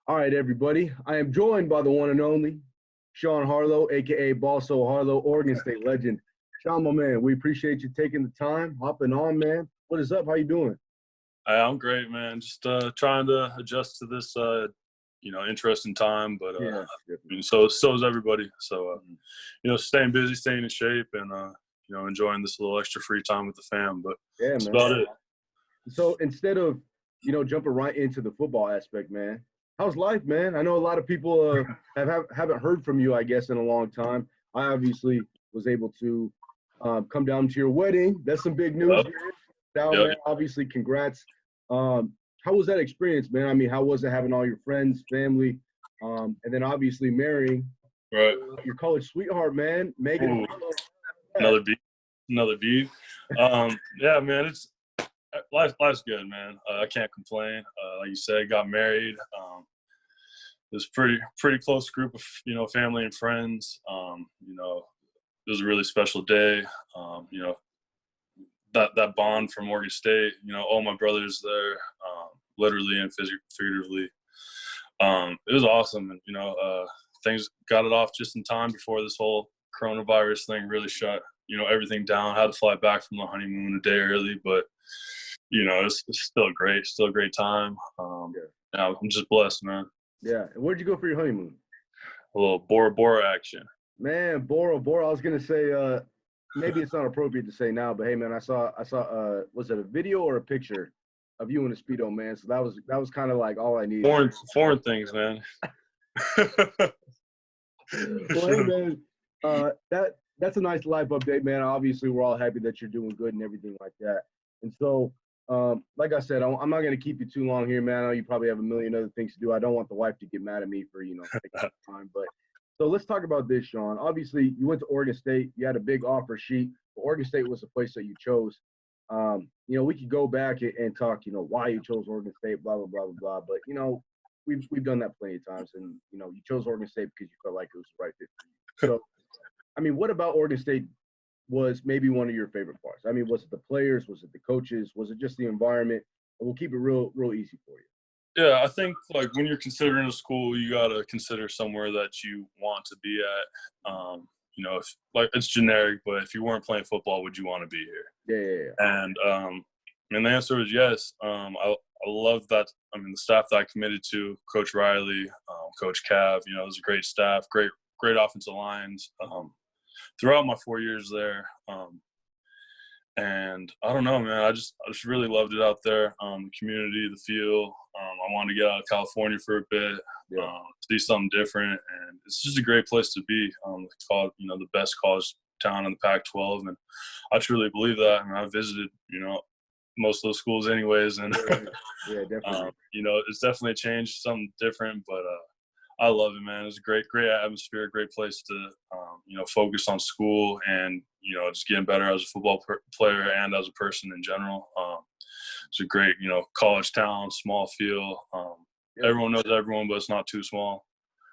All right, everybody. I am joined by the one and only Sean Harlow, aka Balso Harlow, Oregon State legend. Sean, my man, we appreciate you taking the time, hopping on, man. What is up? How you doing? I'm great, man. Just trying to adjust to this, interesting time. But Yeah, so is everybody. So, staying busy, staying in shape, and enjoying this little extra free time with the fam. But yeah, that's man. about it. So instead of jumping right into the football aspect, man, how's life, man? I know a lot of people haven't heard from you, I guess, in a long time. I obviously was able to come down to your wedding. That's some big news. Yep. Down, Yep. man. Obviously, congrats. How was that experience, man? I mean, how was it having all your friends, family, and then obviously marrying Right. your college sweetheart, man, Megan? Another beat. Another beat. Yeah, man. It's life's good, man. I can't complain. Like you said, got married. It was pretty close group of family and friends. It was a really special day. That bond from Oregon State. All my brothers there, literally and figuratively. It was awesome, and things got it off just in time before this whole coronavirus thing really shut everything down. Had to fly back from the honeymoon a day early, but it's still a great time. Yeah, I'm just blessed, man. Yeah. And where'd you go for your honeymoon? A little Bora Bora action. Man, Bora Bora. I was gonna say, maybe it's not appropriate to say now, but hey, man, I saw. Was it a video or a picture of you in a speedo, man? So that was kind of like all I needed. Foreign things, man. Well, hey, man, that's a nice life update, man. Obviously, we're all happy that you're doing good and everything like that. And so, like I said, I'm not gonna keep you too long here, man. I know you probably have a million other things to do. I don't want the wife to get mad at me for taking time, but. So let's talk about this, Sean. Obviously, you went to Oregon State. You had a big offer sheet. But Oregon State was the place that you chose. We could go back and talk, why you chose Oregon State, blah, blah, blah, blah, blah. But, we've done that plenty of times. And, you chose Oregon State because you felt like it was the right fit for you. So, I mean, what about Oregon State was maybe one of your favorite parts? I mean, was it the players? Was it the coaches? Was it just the environment? And we'll keep it real easy for you. Yeah, I think when you're considering a school, you gotta consider somewhere that you want to be at. If it's generic, but if you weren't playing football, would you want to be Yeah. here? And the answer was yes. I love that. I mean, the staff that I committed to, Coach Riley, Coach Cav. It was a great staff, great offensive lines. Throughout my 4 years there. And I don't know, man. I just really loved it out there. The community, the feel. I wanted to get out of California for a bit, see something different, and it's just a great place to be. It's called, the best college town in the Pac-12, and I truly believe that. I mean, I visited, most of those schools, anyways, and yeah, definitely. It's definitely changed, something different, but I love it, man. It's a great atmosphere, great place to, focus on school and, just getting better as a football player and as a person in general. It's a great, college town, small feel. Everyone knows everyone, but it's not too small.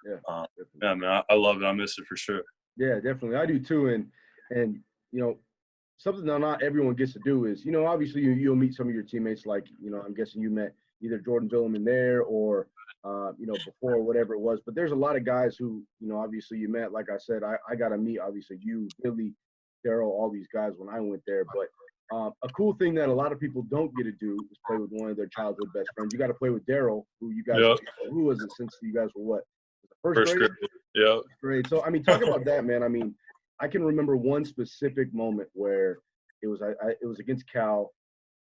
Yeah, man, I love it. I miss it for sure. Yeah, definitely. I do too. And something that not everyone gets to do is, obviously you'll meet some of your teammates, like, I'm guessing you met either Jordan Villeman there or, before whatever it was. But there's a lot of guys who, obviously you met. Like I said, I got to meet, obviously, you, Billy, Daryl, all these guys when I went there. But a cool thing that a lot of people don't get to do is play with one of their childhood best friends. You got to play with Daryl, who you guys, who was it since you guys were what? First grade? Yeah. Great. So, I mean, talk about that, man. I mean, I can remember one specific moment where it was against Cal,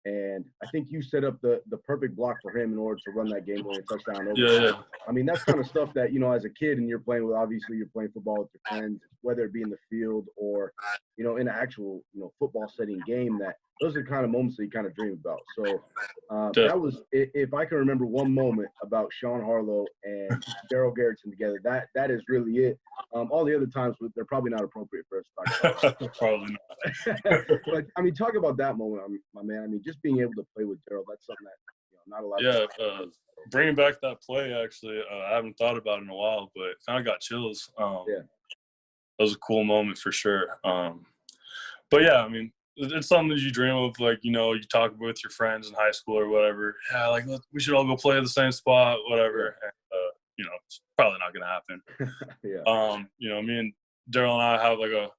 and I think you set up the perfect block for him in order to run that game-winning touchdown over. Yeah. I mean, that's kind of stuff that, as a kid and you're playing football with your friends, whether it be in the field or, in an actual, football setting game, that those are the kind of moments that you kind of dream about. So that was, if I can remember one moment about Sean Harlow and Daryl Garrettson together, that is really it. All the other times, they're probably not appropriate for us to talk about. Probably not. But, I mean, talk about that moment, my man. I mean, just being able to play with Daryl, that's something that, not a lot of people. Bringing back that play, actually, I haven't thought about it in a while, but kind of got chills. That was a cool moment for sure. But, yeah, I mean, it's something that you dream of, like, you talk with your friends in high school or whatever. Yeah, like, we should all go play at the same spot, whatever. And, it's probably not going to happen. Yeah. You know, me and Daryl and I have like a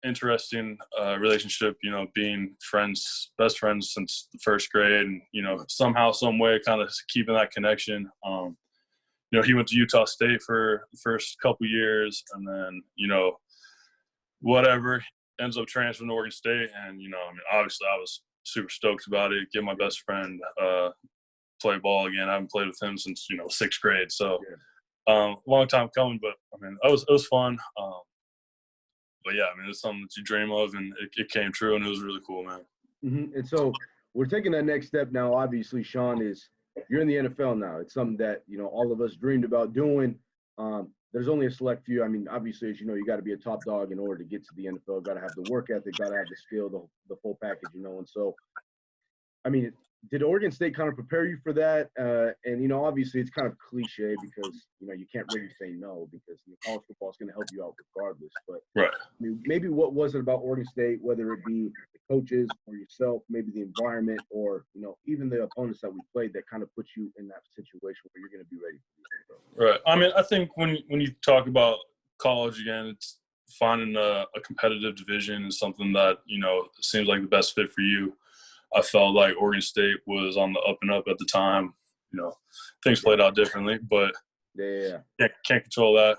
interesting relationship, you know, being friends, best friends since the first grade, and, you know, somehow, some way kind of keeping that connection. You know, he went to Utah State for the first couple years, and then, you know, whatever, ends up transferring to Oregon State. And, you know, I mean, obviously I was super stoked about it, get my best friend play ball again. I haven't played with him since, you know, sixth grade. So long time coming, but I mean, it was fun. But yeah, I mean, it's something that you dream of, and it came true, and it was really cool, man. Mm-hmm. And so we're taking that next step now. Obviously, Sean, you're in the NFL now. It's something that, you know, all of us dreamed about doing. There's only a select few. I mean, obviously, as you know, you got to be a top dog in order to get to the NFL. Got to have the work ethic, got to have the skill, the full package, you know. And so, I mean, did Oregon State kind of prepare you for that? And, you know, obviously it's kind of cliche because, you know, you can't really say no because, you know, college football is going to help you out regardless. But Right. I mean, maybe what was it about Oregon State, whether it be the coaches or yourself, maybe the environment, or, you know, even the opponents that we played that kind of put you in that situation where you're going to be ready for this? Right. I mean, I think when you talk about college again, it's finding a competitive division is something that, you know, seems like the best fit for you. I felt like Oregon State was on the up and up at the time. You know, things played out differently, but can't control that.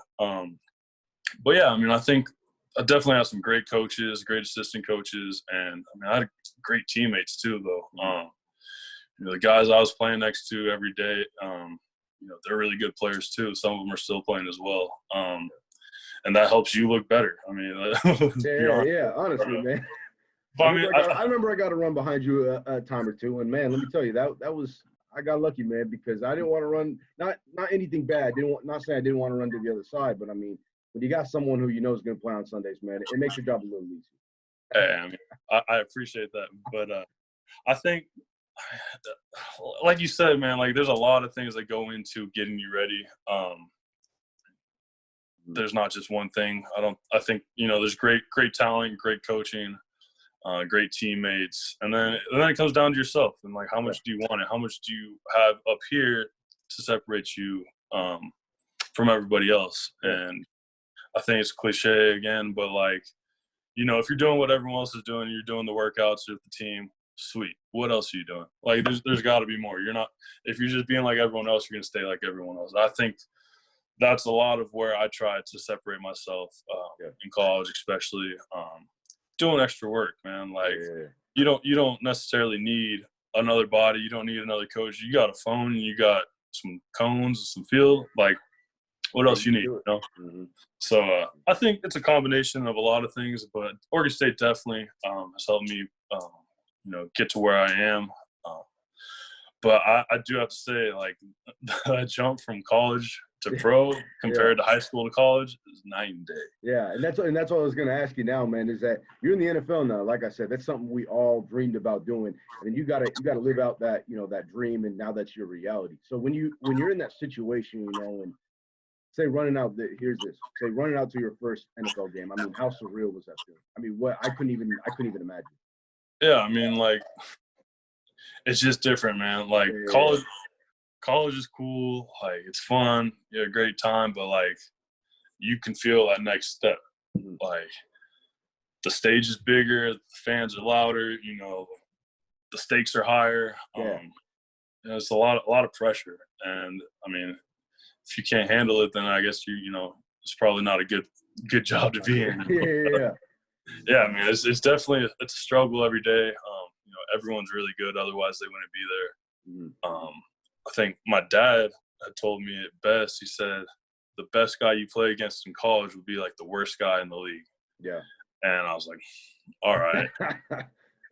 But yeah, I mean, I think I definitely have some great coaches, great assistant coaches, and I mean, I had great teammates too, though. You know, the guys I was playing next to every day, you know, they're really good players too. Some of them are still playing as well, and that helps you look better. I mean, honestly, man. But I remember I got to run behind you a time or two, and man, let me tell you that was I got lucky, man, because I didn't want to run not anything bad. Not saying I didn't want to run to the other side, but I mean, when you got someone who you know is going to play on Sundays, man, it makes your job a little easier. Hey, I mean, I appreciate that, but I think, like you said, man, like there's a lot of things that go into getting you ready. There's not just one thing. I think, you know, there's great talent, great coaching. Great teammates, and then it comes down to yourself and like how much do you want it? How much do you have up here to separate you from everybody else? And I think it's cliche again, but like, you know, if you're doing what everyone else is doing, you're doing the workouts with the team, sweet. What else are you doing? Like, there's got to be more. You're not, if you're just being like everyone else, you're gonna stay like everyone else. I think that's a lot of where I tried to separate myself in college, especially. Doing extra work, man. Like you don't necessarily need another body. You don't need another coach. You got a phone. You got some cones, some field. Like, what else you need? You know? Mm-hmm. So I think it's a combination of a lot of things. But Oregon State definitely has helped me, you know, get to where I am. But I do have to say, like, that jump from college to pro compared to high school to college is night and day. Yeah, and that's what I was going to ask you now, man, is that you're in the NFL now. Like I said, that's something we all dreamed about doing, and you got to live out that, you know, that dream, and now that's your reality. So when you're in that situation, you know, and say running out to your first NFL game. I mean, how surreal was that feeling? I mean, I couldn't even imagine. Yeah, I mean, like, it's just different, man. Like college is cool, like it's fun, you had a great time, but like you can feel that next step. Like the stage is bigger, the fans are louder, you know, the stakes are higher. You know, it's a lot of pressure. And I mean, if you can't handle it, then I guess you know, it's probably not a good job to be in. Yeah, I mean, it's definitely a struggle every day. You know, everyone's really good, otherwise they wouldn't be there. I think my dad had told me it best. He said, the best guy you play against in college would be like the worst guy in the league. Yeah. And I was like, all right.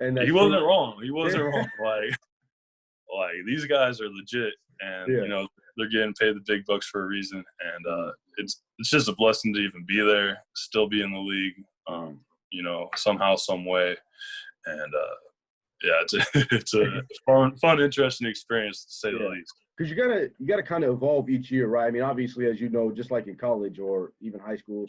And he wasn't wrong. He wasn't wrong. Like these guys are legit, and you know, they're getting paid the big bucks for a reason. And it's just a blessing to even be there, still be in the league, you know, somehow, some way. And yeah, it's a fun, interesting experience to say the least. Because you gotta kind of evolve each year, right? I mean, obviously, as you know, just like in college or even high school,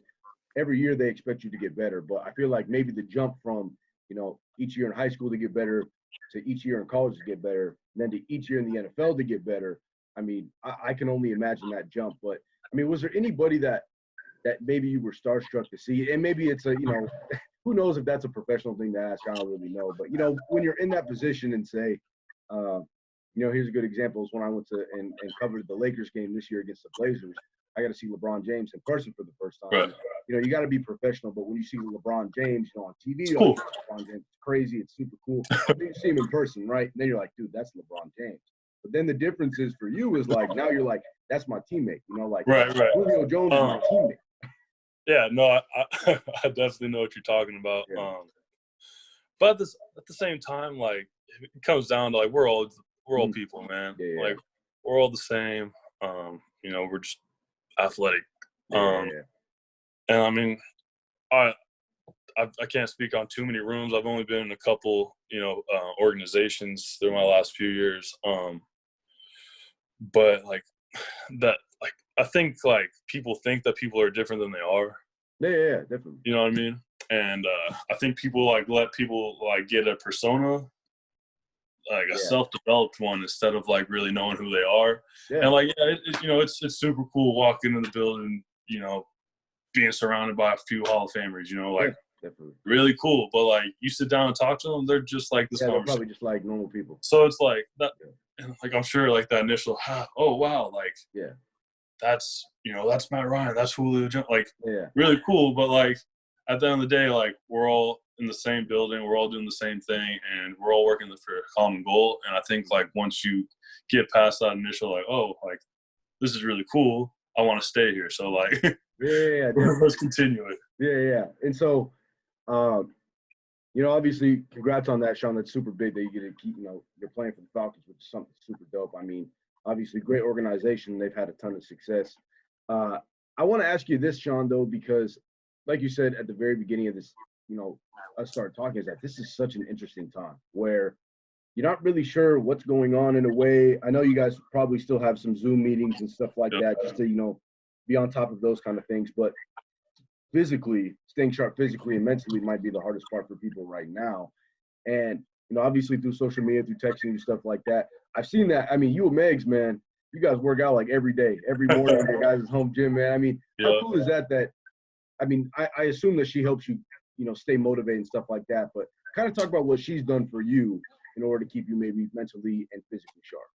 every year they expect you to get better. But I feel like maybe the jump from, you know, each year in high school to get better to each year in college to get better, and then to each year in the NFL to get better. I mean, I can only imagine that jump. But I mean, was there anybody that maybe you were starstruck to see? And maybe it's a, you know, who knows if that's a professional thing to ask? I don't really know. But, you know, when you're in that position and say, you know, here's a good example is when I went to and covered the Lakers game this year against the Blazers. I got to see LeBron James in person for the first time. Right. You know, you got to be professional, but when you see LeBron James, you know, on TV, it's cool. LeBron James, it's crazy, it's super cool. Then you see him in person, right? And then you're like, dude, that's LeBron James. But then the difference is for you is like now you're like, that's my teammate. You know, like right. Julio Jones is my teammate. Yeah, no, I definitely know what you're talking about. Yeah. But at the same time, like it comes down to like we're all people, man. Yeah. Like we're all the same. You know, we're just athletic. And I mean, I can't speak on too many rooms. I've only been in a couple, you know, organizations through my last few years. But like that, like I think like people think that people are different than they are. Yeah, definitely. You know what I mean? And I think people like let people like get a persona, like a self-developed one, instead of like really knowing who they are. Yeah. And like, you know, it's super cool walking in the building, you know, being surrounded by a few Hall of Famers, you know, like really cool. But like you sit down and talk to them, they're just like this they're probably just like normal people. So it's like that, and like I'm sure like that initial, oh wow, like that's, you know, that's Matt Ryan, that's Julio Jones, like really cool. But like at the end of the day, like we're all in the same building, we're all doing the same thing, and we're all working for a common goal. And I think like once you get past that initial like, oh, like this is really cool, I want to stay here. So like let's continue it. Yeah. And so you know, obviously congrats on that, Sean. That's super big that you get to keep, you know, you're playing for the Falcons, which is something super dope. I mean, obviously great organization, they've had a ton of success. I want to ask you this, Sean, though, because like you said at the very beginning of this, you know, us started talking, is that this is such an interesting time where you're not really sure what's going on in a way. I know you guys probably still have some Zoom meetings and stuff like that just to, you know, be on top of those kind of things. But physically, staying sharp physically and mentally might be the hardest part for people right now. And, you know, obviously through social media, through texting and stuff like that, I've seen that. I mean, you and Megs, man, you guys work out like every day, every morning at your guys' home gym, man. I mean, how cool is that? I mean, I assume that she helps you, you know, stay motivated and stuff like that, but kind of talk about what she's done for you in order to keep you maybe mentally and physically sharp.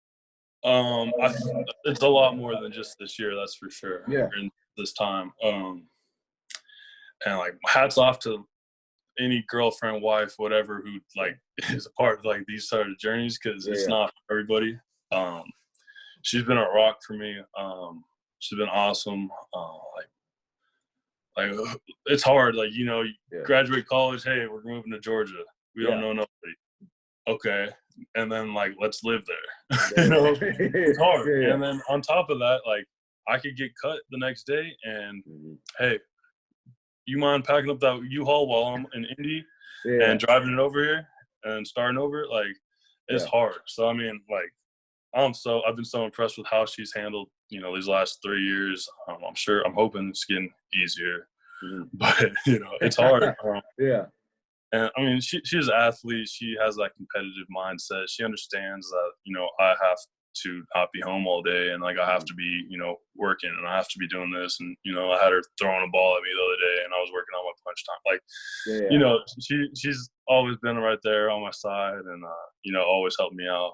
It's a lot more than just this year, that's for sure. Yeah. In this time. And like hats off to any girlfriend, wife, whatever, who like is a part of like these sort of journeys, because it's not for everybody. She's been a rock for me. She's been awesome. Like it's hard. Like, you know, you graduate college. Hey, we're moving to Georgia. We don't know nobody. Okay. And then like, let's live there. You know, it's hard. And then on top of that, like I could get cut the next day and hey, you mind packing up that U-Haul while I'm in Indy and driving it over here and starting over? Like it's hard. So, I mean, like, I've been so impressed with how she's handled, you know, these last 3 years. I'm hoping it's getting easier, but you know, it's hard. And I mean, she's an athlete. She has that competitive mindset. She understands that, you know, I have to not be home all day and like I have to be, you know, working and I have to be doing this. And, you know, I had her throwing a ball at me the other day and I was working on my punch time. Like, you know, she's always been right there on my side and, you know, always helped me out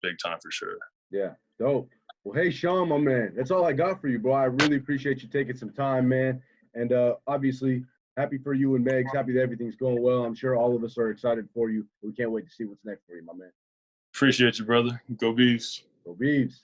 big time for sure. Yeah. Dope. Well, hey, Sean, my man, that's all I got for you, bro. I really appreciate you taking some time, man. And obviously, happy for you and Megs. Happy that everything's going well. I'm sure all of us are excited for you. We can't wait to see what's next for you, my man. Appreciate you, brother. Go Beavs. Go Beavs.